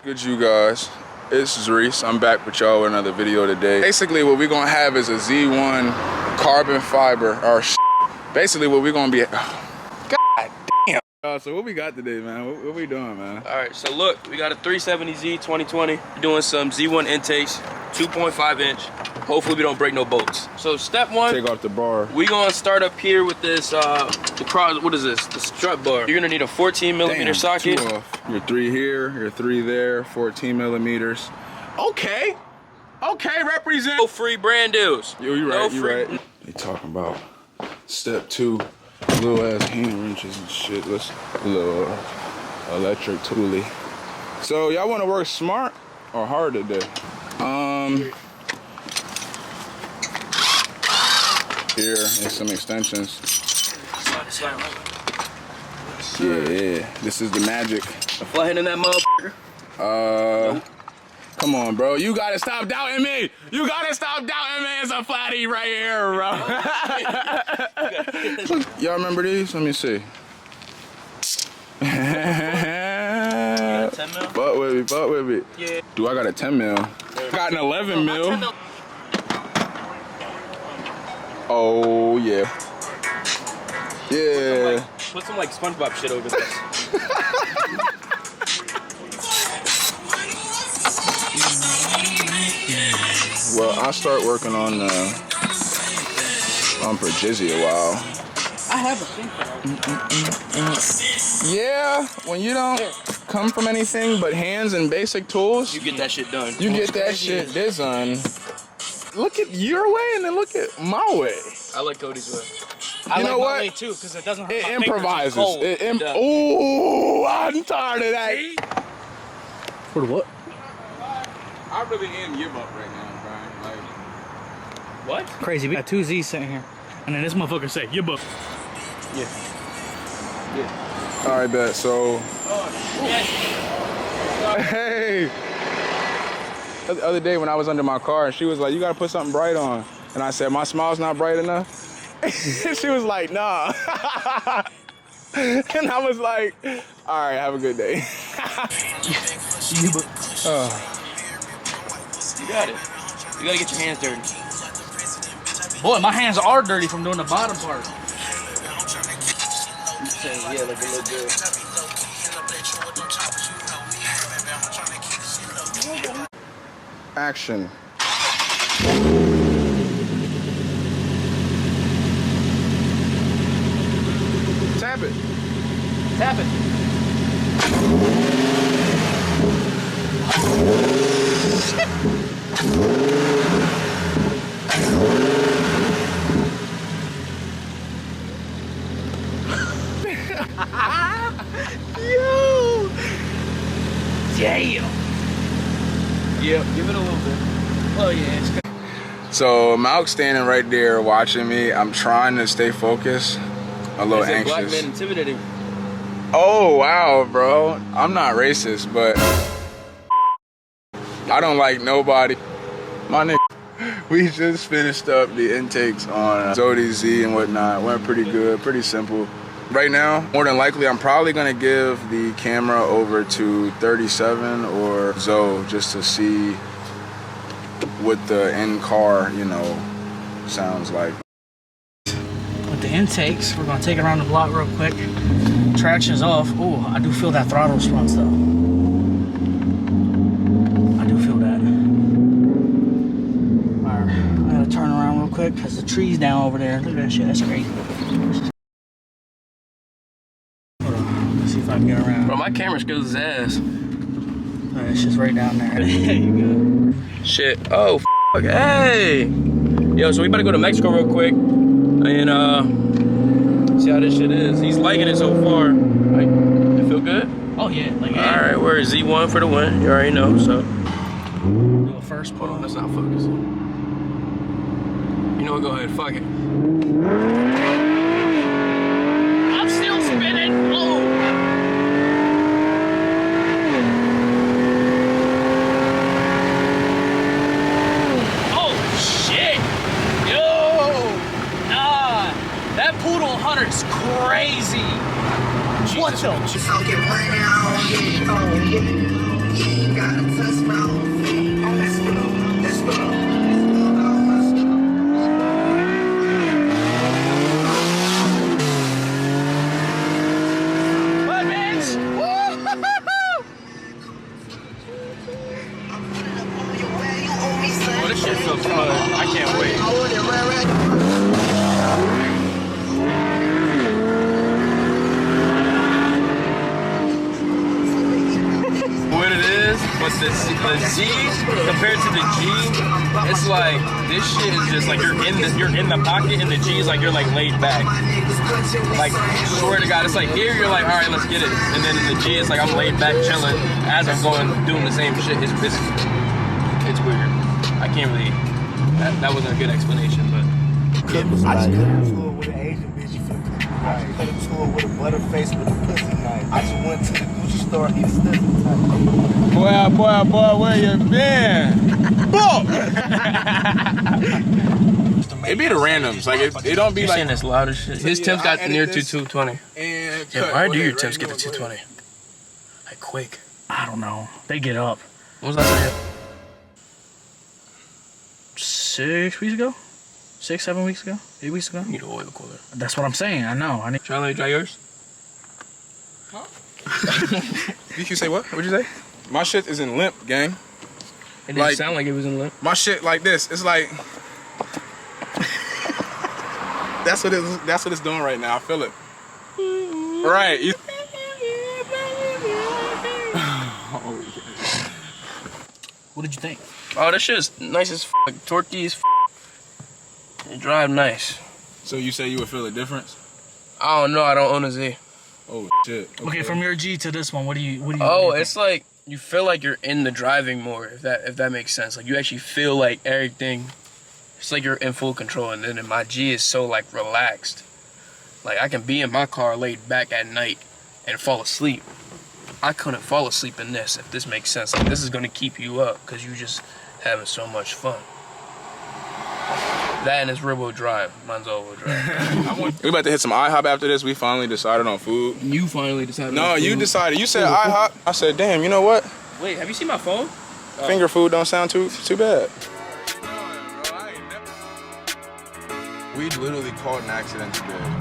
Good, you guys. It's Reese. I'm back with y'all with another video today. Basically, what we're gonna have is a Z1 carbon fiber, or basically what we're gonna be. God damn. So what we got today, man? What we doing, man? All right, so look, we got a 370Z 2020. We're doing some Z1 intakes, 2.5 inch. Hopefully we don't break no bolts. So step one, Take off the bar. we gonna start up here with this, what is this? The strut bar. You're gonna need a 14mm socket. Two off. Your 3 here, your 3 there, 14 millimeters. Okay, represent. No free brand deals. Yo, you right, you right. They talking about step 2, little ass hand wrenches and shit. Let's little electric toolie. So y'all want to work smart or hard today? Here and some extensions. Yeah, this is the magic. A flathead in that motherfucker. Come on, bro. You gotta stop doubting me. You gotta stop doubting me. It's a flatty right here, bro. Y'all remember these? Let me see. Butt with me. Yeah. Do I got a 10 mil? I got an 11 mil. Oh yeah. Yeah. Put some like SpongeBob shit over this. Well, I start working on boyZ a while. I have a thing for that. Yeah, when you don't come from anything but hands and basic tools, You get that shit done. you get that shit done. Look at your way and then look at my way. I like Cody's way. I You like know my what? way too, because it doesn't hurt It my fingers. improvises. It's cold. Ooh, I'm tired of that. For what? I really am give up right now, Brian. Like, What? Crazy. We got 2 Z's sitting here. And then this motherfucker say, you book. Yeah. all right, bet. So, hey. The other day when I was under my car, she was like, "You gotta put something bright on," and I said, "My smile's not bright enough." She was like, "Nah," and I was like, "All right, have a good day." You book. You got it. You gotta get your hands dirty. Boy, my hands are dirty from doing the bottom part. You saying, yeah, like a little good. Action. Tap it. Tap it. Yo. Damn. Yeah, give it a little bit. Oh yeah, it's good. So Malk's standing right there watching me. I'm trying to stay focused. A little Is it black anxious. man intimidating? Oh wow, bro. I'm not racist, but I don't like nobody. My nigga, we just finished up the intakes on boyZ and whatnot. Went pretty good, pretty simple. Right now, more than likely, I'm probably gonna give the camera over to 37 or Zoe just to see what the in-car, you know, sounds like. With the intakes, we're gonna take it around the block real quick. Traction's off. Oh, I do feel that throttle response though. I do feel that. Alright, I gotta turn around real quick because the tree's down over there. Look at that shit, that's crazy. Hold on, let's see if I can get around. Bro, my camera skills his ass. Alright, it's just right down there. There you go. Shit. Oh, fuck. Hey. Yo, so we better go to Mexico real quick and see how this shit is. He's liking it so far. Like, it feel good? Oh yeah, like All right, we're Z1 for the win. You already know, so. do a first Hold on, pull. that's not focusing. You know what, go ahead, fuck it. I'm still spinning. Oh. Poodle Hunter's crazy. What the? Oh, this shit feels fun. I can't wait. What it is, but the Z compared to the G, it's like this shit is just like you're in the pocket, and the G is like you're like laid back. Like swear to God, it's like here you're like all right, let's get it, and then in the G it's like I'm laid back chilling as I'm going doing the same shit. It's weird. I can't really. That wasn't a good explanation, but. I just cut a tour with an Asian bitch, you feel me? Right. Cut a tour with a butterface with a pussy knife. I just went to the Gucci store, he was stuffing tight. Boy, where you been? Boom! It be the randoms, like it don't be You're like. saying this loud as shit. His temps got near to 220. And Yeah, why do your temps get to 220? Like quick. I don't know. They get up. What was I saying? 6 weeks ago? 6, 7 weeks ago? 8 weeks ago? You need an oil cooler. That's what I'm saying. I know. I need. Try let me dry yours. Did you say what? What'd you say? My shit is in limp, gang. It didn't Like- sound like it was in limp. My shit like this. It's like that's what it's doing right now. I feel it. Right. What did you think? Oh, this shit is nice as f. Like, torquey as f. It drive nice. So you say you would feel a difference? I don't know. I don't own a Z. Oh shit. Okay, from your G to this one, what do you? Oh, it's like you feel like you're in the driving more. If that makes sense. Like you actually feel like everything. It's like you're in full control, and then my G is so like relaxed. Like I can be in my car laid back at night and fall asleep. I couldn't fall asleep in this, if this makes sense. Like this is gonna keep you up because you just having so much fun. That and it's rear-wheel drive. Mine's all-wheel drive. We about to hit some IHOP after this. We finally decided on food. You finally decided. No, you decided. You said IHOP. I said, damn. You know what? Wait, have you seen my phone? Finger food don't sound too bad. We literally caught an accident today.